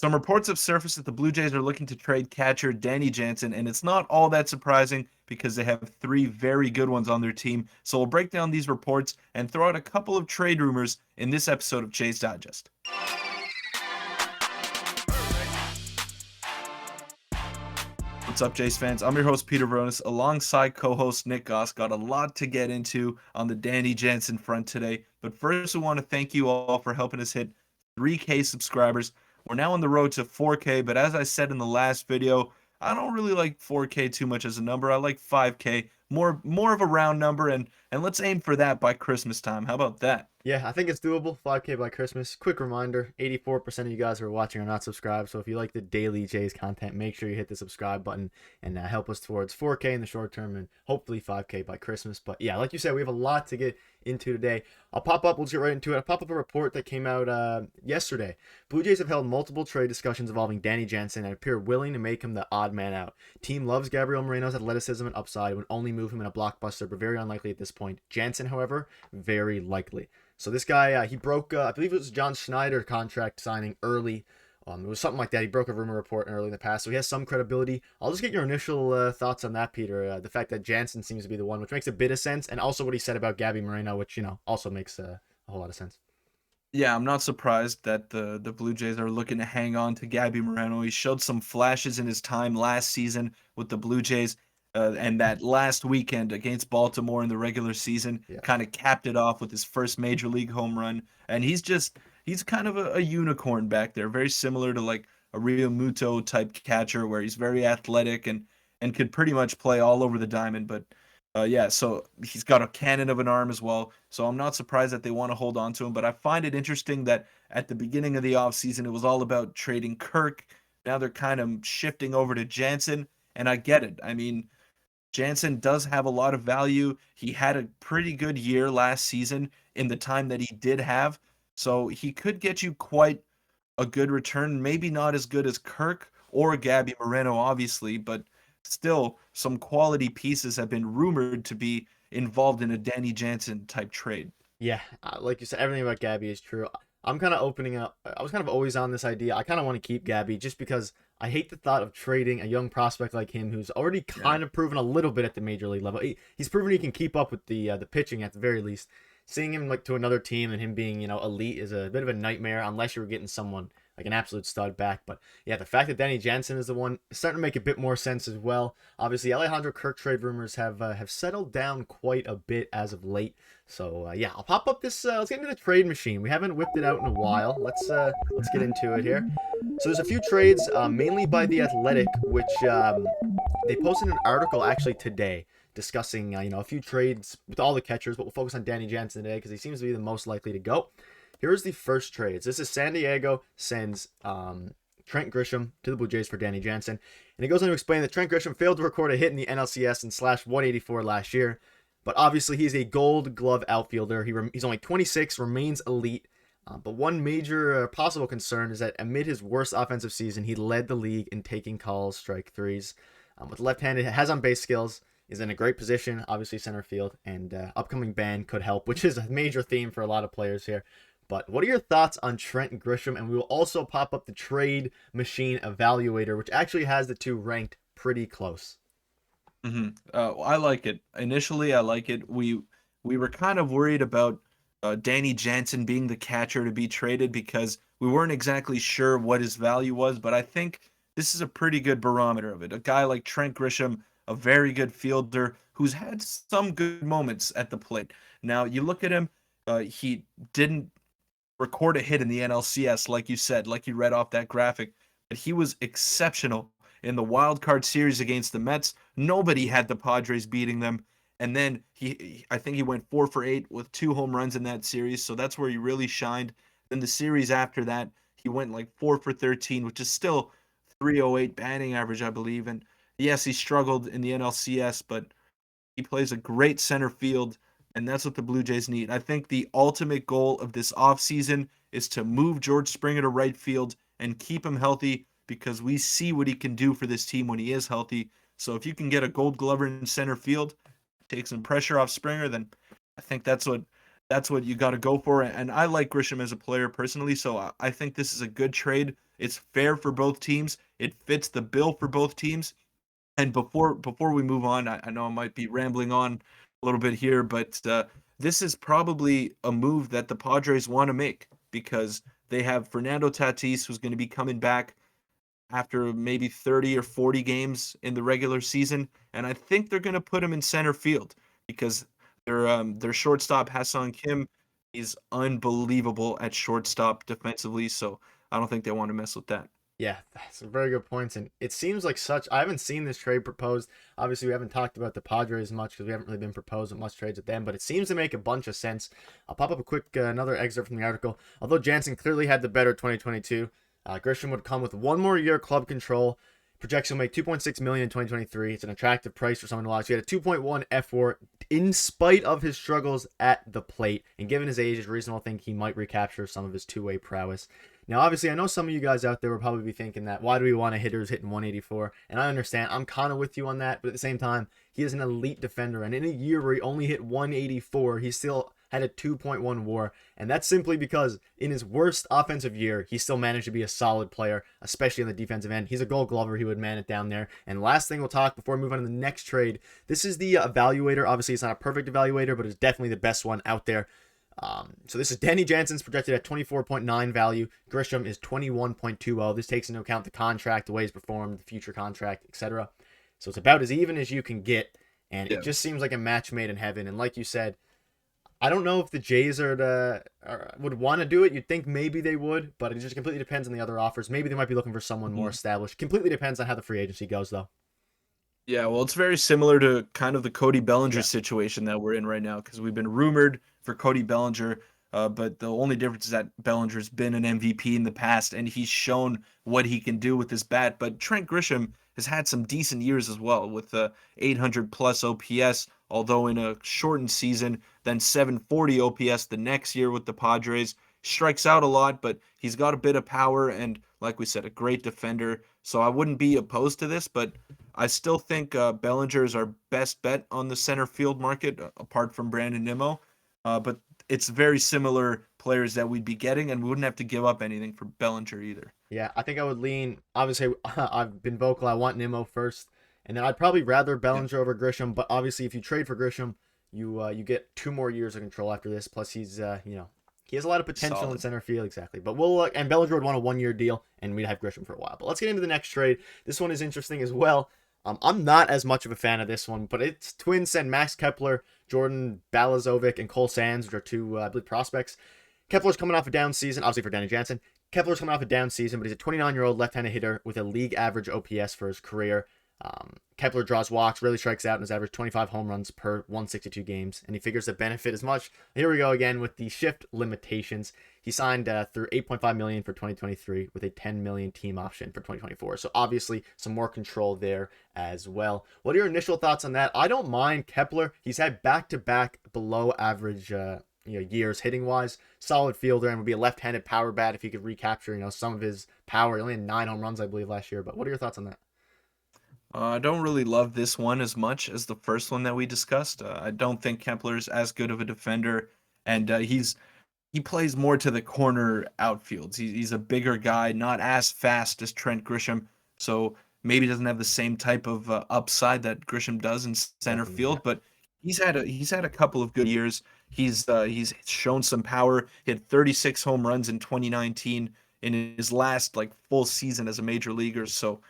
Some reports have surfaced that the Blue Jays are looking to trade catcher Danny Jansen, and it's not all that surprising because they have three very good ones on their team. So we'll break down these reports and throw out a couple of trade rumors in this episode of Jays Digest. What's up, Jays fans? I'm your host, Peter Vryonis, alongside co-host Nick Gosse. Got a lot to get into on the Danny Jansen front today. But first, we want to thank you all for helping us hit 3K subscribers. We're now on the road to 4K, but as I said in the last video, I don't really like 4K too much as a number. I like 5K, more of a round number, and let's aim for that by Christmas time. How about that? Yeah, I think it's doable. 5K by Christmas. Quick reminder, 84% of you guys who are watching are not subscribed. So if you like the daily Jays content, make sure you hit the subscribe button and help us towards 4K in the short term and hopefully 5K by Christmas. But yeah, like you said, we have a lot to get into today. We'll just get right into it. I'll pop up a report that came out yesterday. Blue Jays have held multiple trade discussions involving Danny Jansen and appear willing to make him the odd man out. Team loves Gabriel Moreno's athleticism and upside, would only move him in a blockbuster, but very unlikely at this point. Jansen, however, very likely. So this guy, he broke, I believe it was John Schneider contract signing early. It was something like that. He broke a rumor report early in the past, so he has some credibility. I'll just get your initial thoughts on that, Peter. The fact that Jansen seems to be the one, which makes a bit of sense, and also what he said about Gabby Moreno, which, also makes a whole lot of sense. Yeah, I'm not surprised that the Blue Jays are looking to hang on to Gabby Moreno. He showed some flashes in his time last season with the Blue Jays, and that last weekend against Baltimore in the regular season Yeah. kind of capped it off with his first major league home run. And he's kind of a unicorn back there, very similar to like a Rio Muto type catcher where he's very athletic and could pretty much play all over the diamond. But yeah, so he's got a cannon of an arm as well. So I'm not surprised that they want to hold on to him. But I find it interesting that at the beginning of the offseason, it was all about trading Kirk. Now they're kind of shifting over to Jansen. And I get it. I mean, Jansen does have a lot of value. He had a pretty good year last season in the time that he did have. So he could get you quite a good return. Maybe not as good as Kirk or Gabby Moreno, obviously, but still some quality pieces have been rumored to be involved in a Danny Jansen type trade. Yeah, like you said, everything about Gabby is true. I'm kind of opening up. I was kind of always on this idea. I kind of want to keep Gabby just because I hate the thought of trading a young prospect like him who's already kind of proven a little bit at the major league level. He's proven he can keep up with the pitching at the very least. Seeing him like to another team and him being elite is a bit of a nightmare unless you're getting someone like an absolute stud back. But yeah, the fact that Danny Jansen is the one is starting to make a bit more sense as well. Obviously, Alejandro Kirk trade rumors have settled down quite a bit as of late. So yeah, I'll pop up this. Let's get into the trade machine. We haven't whipped it out in a while. Let's get into it here. So there's a few trades, mainly by The Athletic, which they posted an article actually today discussing a few trades with all the catchers, but we'll focus on Danny Jansen today because he seems to be the most likely to go. Here's the first trades. This is San Diego sends Trent Grisham to the Blue Jays for Danny Jansen. And he goes on to explain that Trent Grisham failed to record a hit in the NLCS and slashed 184 last year. But obviously, he's a gold glove outfielder. He's only 26, remains elite. But one major possible concern is that amid his worst offensive season, he led the league in taking calls, strike threes. With left-handed, has on-base skills, is in a great position, obviously center field, and upcoming ban could help, which is a major theme for a lot of players here. But what are your thoughts on Trent Grisham? And we will also pop up the trade machine evaluator, which actually has the two ranked pretty close. I like it. Initially, I like it. We were kind of worried about Danny Jansen being the catcher to be traded because we weren't exactly sure what his value was. But I think this is a pretty good barometer of it. A guy like Trent Grisham, a very good fielder who's had some good moments at the plate. Now, you look at him, he didn't record a hit in the NLCS, like you said, like you read off that graphic, but he was exceptional in the wild card series against the Mets. Nobody had the Padres beating them. And then I think he went 4 for 8 with 2 home runs in that series. So that's where he really shined. Then the series after that, he went like 4 for 13, which is still 308 batting average, I believe. And yes, he struggled in the NLCS, but he plays a great center field, and that's what the Blue Jays need. I think the ultimate goal of this offseason is to move George Springer to right field and keep him healthy because we see what he can do for this team when he is healthy. So if you can get a gold glover in center field, take some pressure off Springer, then I think that's that's what you got to go for. And I like Grisham as a player personally, so I think this is a good trade. It's fair for both teams. It fits the bill for both teams. And before we move on, I know I might be rambling on a little bit here, but this is probably a move that the Padres want to make because they have Fernando Tatis, who's going to be coming back after maybe 30 or 40 games in the regular season, and I think they're going to put him in center field because their shortstop Hassan Kim is unbelievable at shortstop defensively, so I don't think they want to mess with that. Yeah, that's a very good point. And it seems like such. I haven't seen this trade proposed. Obviously, we haven't talked about the Padres much because we haven't really been proposed with much trades with them, but it seems to make a bunch of sense. I'll pop up a quick another excerpt from the article. Although Jansen clearly had the better 2022, Grisham would come with one more year club control. Projection will make 2.6 million in 2023. It's an attractive price for someone to watch. He had a 2.1 F4 in spite of his struggles at the plate, and given his age, it's reasonable to think he might recapture some of his two-way prowess. Now, obviously, I know some of you guys out there will probably be thinking that, why do we want a hitter who's hitting 184? And I understand. I'm kind of with you on that. But at the same time, he is an elite defender. And in a year where he only hit 184, he still had a 2.1 WAR. And that's simply because in his worst offensive year, he still managed to be a solid player, especially on the defensive end. He's a Gold Glover. He would man it down there. And last thing we'll talk before we move on to the next trade. This is the evaluator. Obviously, it's not a perfect evaluator, but it's definitely the best one out there. So this is Danny Jansen's projected at 24.9 value. Grisham is 21.20. This takes into account the contract, the way he's performed, the future contract, etc. So it's about as even as you can get, and it just seems like a match made in heaven. And like you said, I don't know if the Jays would want to do it. You'd think maybe they would, but it just completely depends on the other offers. Maybe they might be looking for someone more established. Completely depends on how the free agency goes, though. Yeah, well, it's very similar to kind of the Cody Bellinger situation that we're in right now because we've been rumored for Cody Bellinger, but the only difference is that Bellinger's been an MVP in the past and he's shown what he can do with his bat. But Trent Grisham has had some decent years as well with 800 plus OPS, although in a shortened season, then 740 OPS the next year with the Padres. Strikes out a lot, but he's got a bit of power and, like we said, a great defender. So I wouldn't be opposed to this, but I still think Bellinger is our best bet on the center field market, apart from Brandon Nimmo. But it's very similar players that we'd be getting, and we wouldn't have to give up anything for Bellinger either. Yeah, I think I would lean. Obviously, I've been vocal. I want Nimmo first, and then I'd probably rather Bellinger over Grisham. But obviously, if you trade for Grisham, you get 2 more years of control after this. Plus, he's he has a lot of potential in center field, exactly. But we'll and Bellinger would want a 1-year deal, and we'd have Grisham for a while. But let's get into the next trade. This one is interesting as well. I'm not as much of a fan of this one, but it's Twins send Max Kepler, Jordan Balazovic, and Cole Sands, which are 2, I believe, prospects. Kepler's coming off a down season, obviously for Danny Jansen. Kepler's coming off a down season, but he's a 29-year-old left-handed hitter with a league average OPS for his career. Kepler draws walks, really strikes out, and has averaged 25 home runs per 162 games, and he figures to benefit as much. Here we go again with the shift limitations. He signed through $8.5 million for 2023 with a $10 million team option for 2024. So obviously some more control there as well. What are your initial thoughts on that? I don't mind Kepler. He's had back-to-back below average years hitting wise. Solid fielder and would be a left-handed power bat if he could recapture some of his power. He only had 9 home runs, I believe, last year. But what are your thoughts on that? I don't really love this one as much as the first one that we discussed. I don't think Kepler's as good of a defender, and he plays more to the corner outfields. He's a bigger guy, not as fast as Trent Grisham, so maybe doesn't have the same type of upside that Grisham does in center Definitely, field. But he's had a couple of good years. He's shown some power. He had 36 home runs in 2019 in his last full season as a major leaguer. So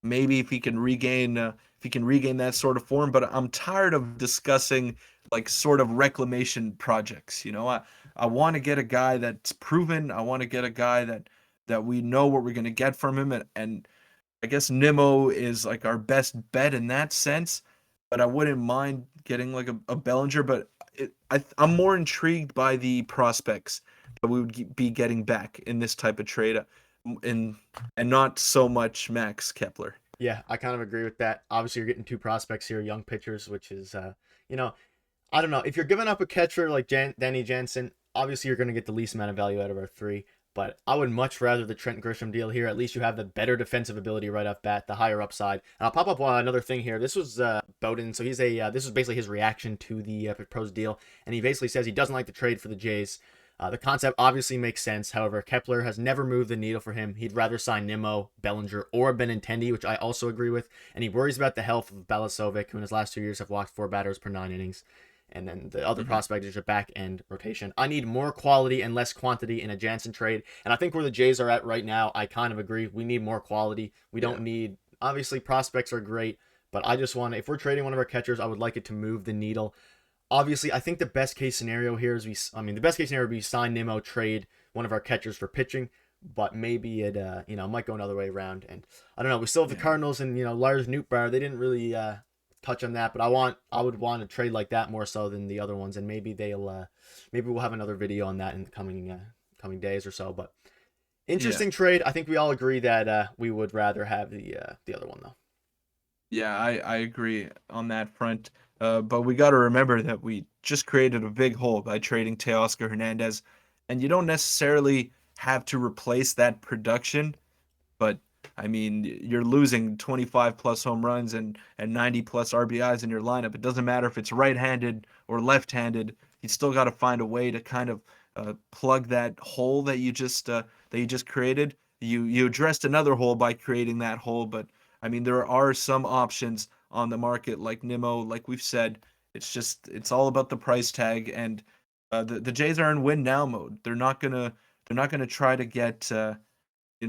maybe if he can regain that sort of form, but I'm tired of discussing sort of reclamation projects. I want to get a guy that's proven. I want to get a guy that we know what we're going to get from him, and I guess Nimmo is our best bet in that sense, but I wouldn't mind getting a Bellinger, but I'm more intrigued by the prospects that we would be getting back in this type of trade, and not so much Max Kepler. Yeah, I kind of agree with that. Obviously, you're getting 2 prospects here, young pitchers, which is, I don't know. If you're giving up a catcher like Danny Jansen, obviously you're going to get the least amount of value out of our 3. But I would much rather the Trent Grisham deal here. At least you have the better defensive ability right off bat, the higher upside. And I'll pop up another thing here. This was Bowden, so he's this was basically his reaction to the proposed deal, and he basically says he doesn't like the trade for the Jays. The concept obviously makes sense. However, Kepler has never moved the needle for him. He'd rather sign Nimmo, Bellinger, or Benintendi, which I also agree with. And he worries about the health of Balasovic, who in his last 2 years have walked 4 batters per 9 innings. And then the other prospect is your back end rotation. I need more quality and less quantity in a Jansen trade. And I think where the Jays are at right now, I kind of agree. We need more quality. We don't need, obviously, prospects are great, but I just want, if we're trading one of our catchers, I would like it to move the needle. Obviously, I think the best case scenario here is the best case scenario would be sign Nimmo, trade one of our catchers for pitching, but maybe it, might go another way around. And I don't know. We still have the Cardinals and, Lars Nootbaar. They didn't really, touch on that, but I would want to trade like that more so than the other ones, and maybe maybe we'll have another video on that in the coming days or so. But interesting trade. I think we all agree that we would rather have the other one though. Yeah, I agree on that front. But we got to remember that we just created a big hole by trading Teoscar Hernandez, and you don't necessarily have to replace that production, but I mean, you're losing 25 plus home runs and 90 plus RBIs in your lineup. It doesn't matter if it's right-handed or left-handed. You still got to find a way to kind of plug that hole that you just created. You addressed another hole by creating that hole, but I mean, there are some options on the market like Nimmo, like we've said. It's all about the price tag, and the Jays are in win now mode. They're not gonna try to get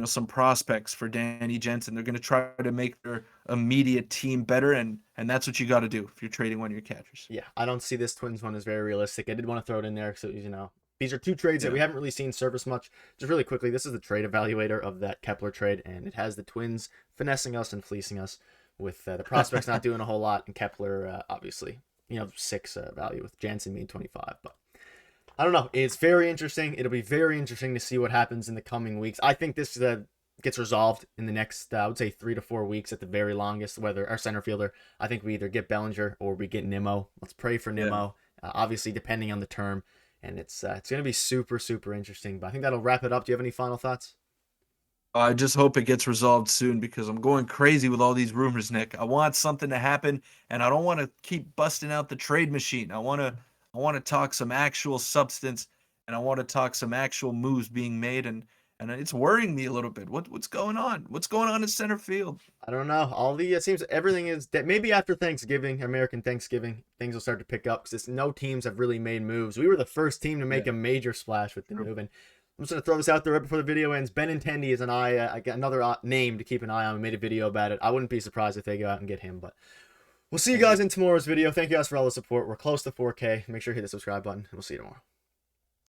some prospects for Danny Jansen. They're going to try to make their immediate team better, and that's what you got to do if you're trading one of your catchers. Yeah, I don't see this Twins one as very realistic. I did want to throw it in there because these are two trades that we haven't really seen surface much. Just really quickly, this is the trade evaluator of that Kepler trade, and it has the Twins finessing us and fleecing us with the prospects not doing a whole lot, and Kepler obviously 6 value with Jansen being 25, but. I don't know. It's very interesting. It'll be very interesting to see what happens in the coming weeks. I think this gets resolved in the next, I would say, 3 to 4 weeks at the very longest. Whether our center fielder, I think we either get Bellinger or we get Nimmo. Let's pray for Nimmo. Obviously, depending on the term, and it's going to be super, super interesting. But I think that'll wrap it up. Do you have any final thoughts? I just hope it gets resolved soon because I'm going crazy with all these rumors, Nick. I want something to happen, and I don't want to keep busting out the trade machine. I want to talk some actual substance, and I want to talk some actual moves being made, and it's worrying me a little bit. What's going on? What's going on in center field? I don't know. It seems everything is that maybe after Thanksgiving, American Thanksgiving, things will start to pick up because no teams have really made moves. We were the first team to make a major splash with the move, and I'm just gonna throw this out there right before the video ends. Benintendi is I got another name to keep an eye on. We made a video about it. I wouldn't be surprised if they go out and get him, but. We'll see you guys in tomorrow's video. Thank you guys for all the support. We're close to 4K. Make sure you hit the subscribe button, and we'll see you tomorrow.